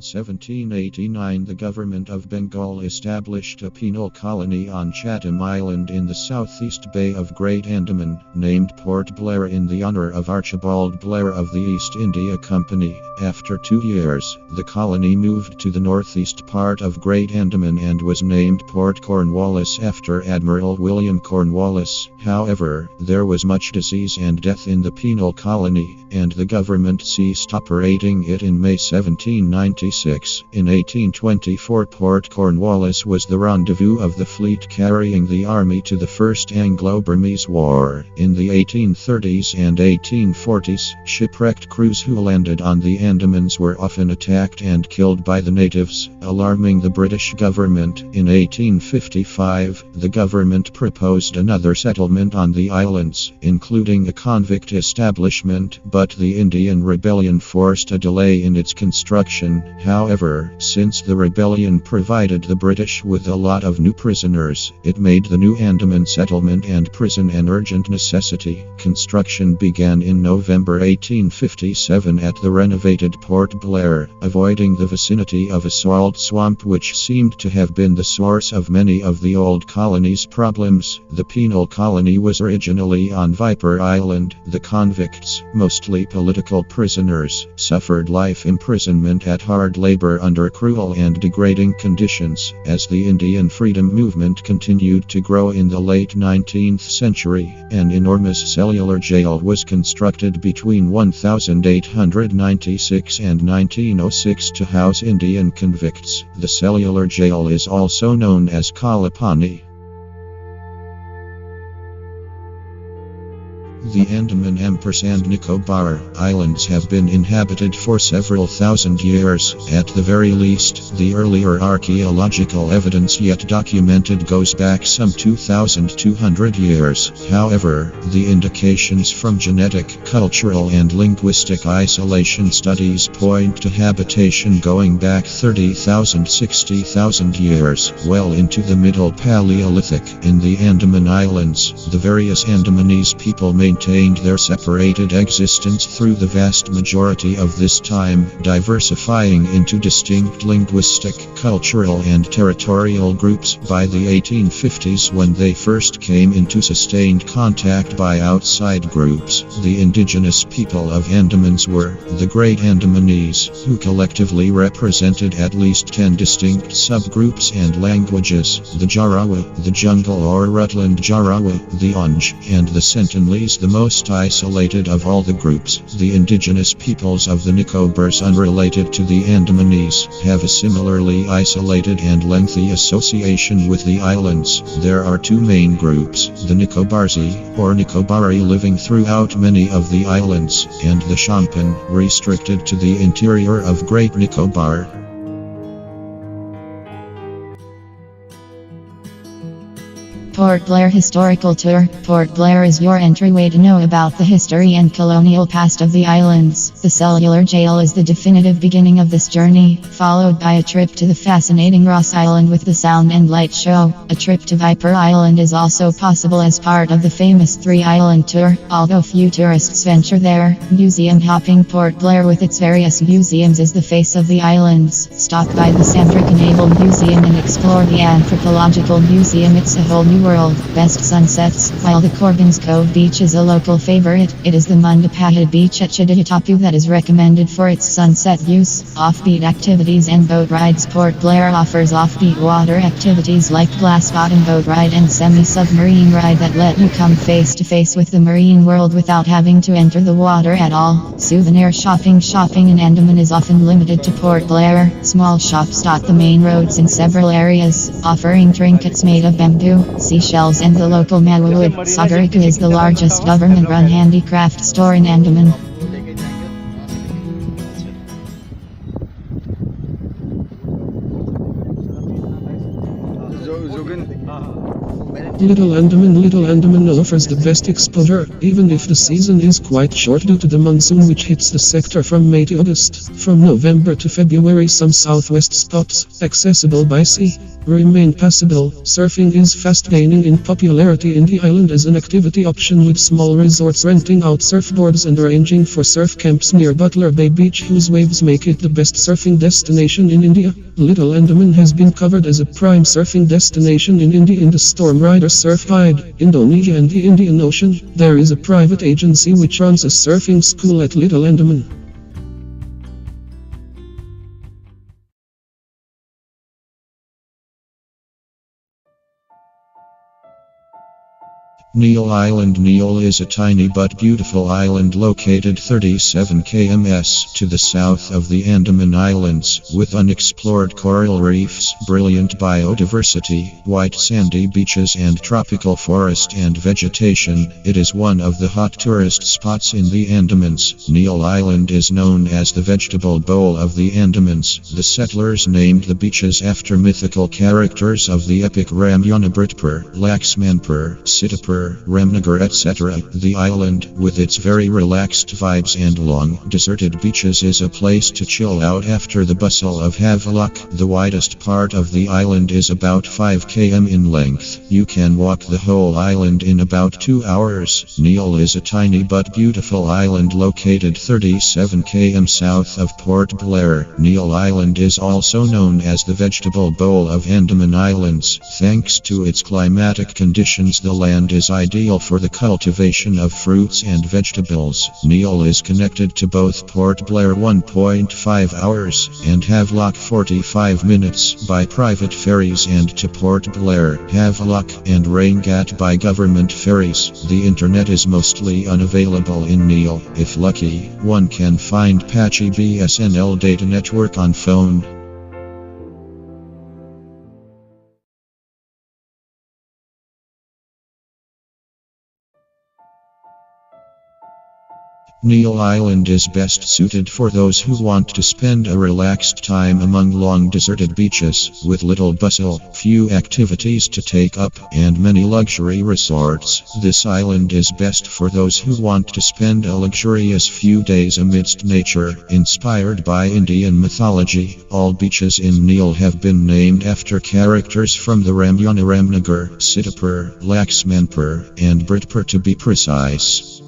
1789, the government of Bengal established a penal colony on Chatham Island in the southeast bay of Great Andaman, named Port Blair in the honor of Archibald Blair of the East India Company. After 2 years, the colony moved to the northeast part of Great Andaman and was named Port Cornwallis after Admiral William Cornwallis. However, there was much disease and death in the penal colony, and the government ceased operating it in May 1796. In 1824, Port Cornwallis was the rendezvous of the fleet carrying the army to the First Anglo-Burmese War. In the 1830s and 1840s, shipwrecked crews who landed on the Andamans were often attacked and killed by the natives, alarming the British government. In 1855, the government proposed another settlement on the islands, including a convict establishment, but the Indian Rebellion forced a delay in its construction. However, since the rebellion provided the British with a lot of new prisoners, it made the new Andaman settlement and prison an urgent necessity. Construction began in November 1857 at the renovated Port Blair, avoiding the vicinity of a salt swamp which seemed to have been the source of many of the old colony's problems. The penal colony was originally on Viper Island. The convicts, mostly political prisoners, suffered life imprisonment at hard labor under cruel and degrading conditions. As the Indian freedom movement continued to grow in the late 19th century, an enormous cellular jail was constructed between 1896 and 1906 to house Indian convicts. The cellular jail is also known as Pani. The Andaman and Nicobar Islands have been inhabited for several thousand years. At the very least, the earlier archaeological evidence yet documented goes back some 2,200 years. However, the indications from genetic, cultural and linguistic isolation studies point to habitation going back 30,000–60,000 years, well into the Middle Paleolithic. In the Andaman Islands, the various Andamanese people maintained their separated existence through the vast majority of this time, diversifying into distinct linguistic, cultural and territorial groups. By the 1850s, when they first came into sustained contact by outside groups, the indigenous people of Andamans were the Great Andamanese, who collectively represented at least 10 distinct subgroups and languages: the Jarawa, the Jungle or Rutland Jarawa, the Onge, and the Sentinelese. The most isolated of all the groups, the indigenous peoples of the Nicobars, unrelated to the Andamanese, have a similarly isolated and lengthy association with the islands. There are two main groups: the Nicobarese, or Nicobari, living throughout many of the islands, and the Shampan, restricted to the interior of Great Nicobar. Port Blair Historical Tour. Port Blair is your entryway to know about the history and colonial past of the islands. The cellular jail is the definitive beginning of this journey, followed by a trip to the fascinating Ross Island with the Sound and Light Show. A trip to Viper Island is also possible as part of the famous 3-island tour, although few tourists venture there. Museum hopping. Port Blair with its various museums is the face of the islands. Stop by the Sandrick Naval Museum and explore the Anthropological Museum. It's a whole new world. Best sunsets. While the Corbin's Cove Beach is a local favorite, it is the Mundapahid Beach at Chiditapu that is recommended for its sunset views. Offbeat activities and boat rides. Port Blair offers offbeat water activities like glass bottom boat ride and semi-submarine ride that let you come face to face with the marine world without having to enter the water at all. Souvenir shopping. Shopping in Andaman is often limited to Port Blair. Small shops dot the main roads in several areas, offering trinkets made of bamboo, seashells and the local mawa wood. Sagariku is the largest government-run handicraft store in Andaman. Little Andaman offers the best exposure, even if the season is quite short due to the monsoon which hits the sector from May to August. From November to February, some southwest stops, accessible by sea. remain passable. Surfing is fast gaining in popularity in the island as an activity option, with small resorts renting out surfboards and arranging for surf camps near Butler Bay Beach, whose waves make it the best surfing destination in India. Little Andaman has been covered as a prime surfing destination in India in the Storm Rider Surf Guide, Indonesia and the Indian Ocean. There is a private agency which runs a surfing school at Little Andaman. Neil Island. Neil is a tiny but beautiful island located 37 km to the south of the Andaman Islands, with unexplored coral reefs, brilliant biodiversity, white sandy beaches and tropical forest and vegetation. It is one of the hot tourist spots in the Andamans. Neil Island is known as the vegetable bowl of the Andamans. The settlers named the beaches after mythical characters of the epic Ramayana: Britpur, Laxmanpur, Sitapur, Ramnagar, etc. The island, with its very relaxed vibes and long, deserted beaches, is a place to chill out after the bustle of Havelock. The widest part of the island is about 5 km in length. You can walk the whole island in about 2 hours. Neil is a tiny but beautiful island located 37 km south of Port Blair. Neil Island is also known as the vegetable bowl of Andaman Islands. Thanks to its climatic conditions, the land is ideal for the cultivation of fruits and vegetables. Neil is connected to both Port Blair 1.5 hours and Havelock 45 minutes by private ferries, and to Port Blair, Havelock, and Rangat by government ferries. The internet is mostly unavailable in Neil. If lucky, one can find patchy BSNL data network on phone. Neil Island is best suited for those who want to spend a relaxed time among long deserted beaches, with little bustle, few activities to take up, and many luxury resorts. This island is best for those who want to spend a luxurious few days amidst nature, inspired by Indian mythology. All beaches in Neil have been named after characters from the Ramayana: Ramnagar, Sitapur, Laxmanpur, and Britpur to be precise.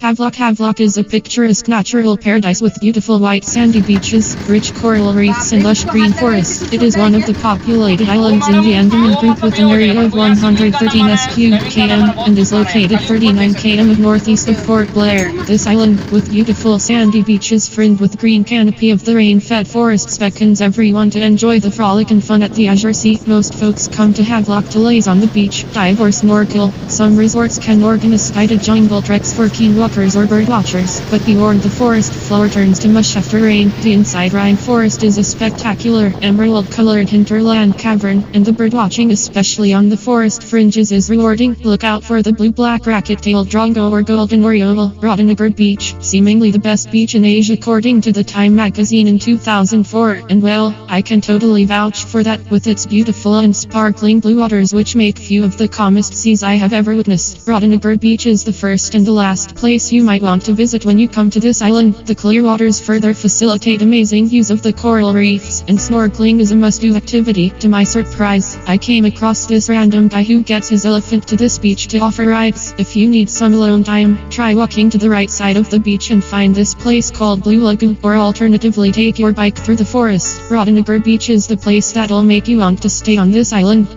Havelock is a picturesque natural paradise with beautiful white sandy beaches, rich coral reefs and lush green forests. It is one of the populated islands in the Andaman group with an area of 113 km and is located 39 km northeast of Port Blair. This island, with beautiful sandy beaches fringed with green canopy of the rain-fed forests, beckons everyone to enjoy the frolic and fun at the Azure Sea. Most folks come to Havelock to laze on the beach, dive or snorkel. Some resorts can organize guided jungle treks for keen walkers or bird watchers, but be warned, the forest floor turns to mush after rain. The inside Rhine forest is a spectacular, emerald-colored hinterland cavern, and the bird watching, especially on the forest fringes, is rewarding. Look out for the blue-black racket-tailed drongo or golden oriole. Newport Beach, seemingly the best beach in Asia according to the Time magazine in 2004, and well, I can totally vouch for that, with its beautiful and sparkling blue waters which make few of the calmest seas I have ever witnessed. Newport Beach is the first and the last place you might want to visit when you come to this island. The clear waters further facilitate amazing views of the coral reefs, and snorkeling is a must-do activity. To my surprise, I came across this random guy who gets his elephant to this beach to offer rides. If you need some alone time, try walking to the right side of the beach and find this place called Blue Lagoon, or alternatively take your bike through the forest. Newport Beach is the place that'll make you want to stay on this island.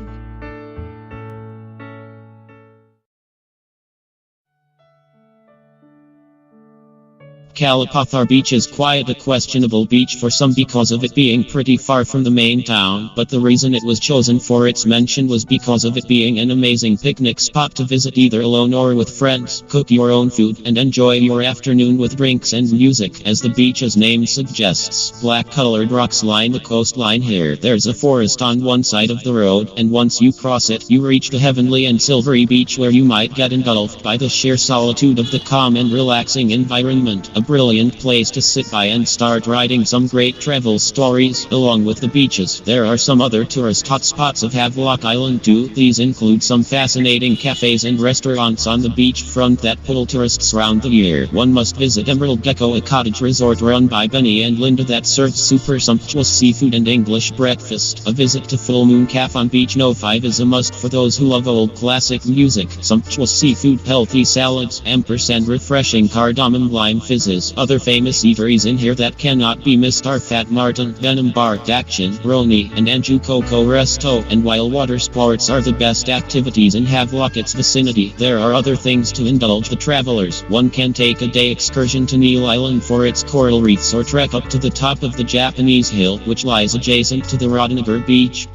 Kalapathar Beach is quite a questionable beach for some because of it being pretty far from the main town, but the reason it was chosen for its mention was because of it being an amazing picnic spot to visit either alone or with friends. Cook your own food and enjoy your afternoon with drinks and music. As the beach's name suggests, black-colored rocks line the coastline here. There's a forest on one side of the road, and once you cross it, you reach the heavenly and silvery beach where you might get engulfed by the sheer solitude of the calm and relaxing environment. A brilliant place to sit by and start writing some great travel stories, along with the beaches. There are some other tourist hotspots of Havelock Island too. These include some fascinating cafes and restaurants on the beachfront that pull tourists round the year. One must visit Emerald Gecko, a cottage resort run by Benny and Linda that serves super sumptuous seafood and English breakfast. A visit to Full Moon Cafe on Beach No 5 is a must for those who love old classic music, sumptuous seafood, healthy salads, ampersand refreshing cardamom lime fizzes. Other famous eateries in here that cannot be missed are Fat Martin, Venom Bar, Action, Roni, and Anju Coco Resto. And while water sports are the best activities in Havelock its vicinity, there are other things to indulge the travelers. One can take a day excursion to Neil Island for its coral reefs or trek up to the top of the Japanese Hill, which lies adjacent to the Rodnagar Beach.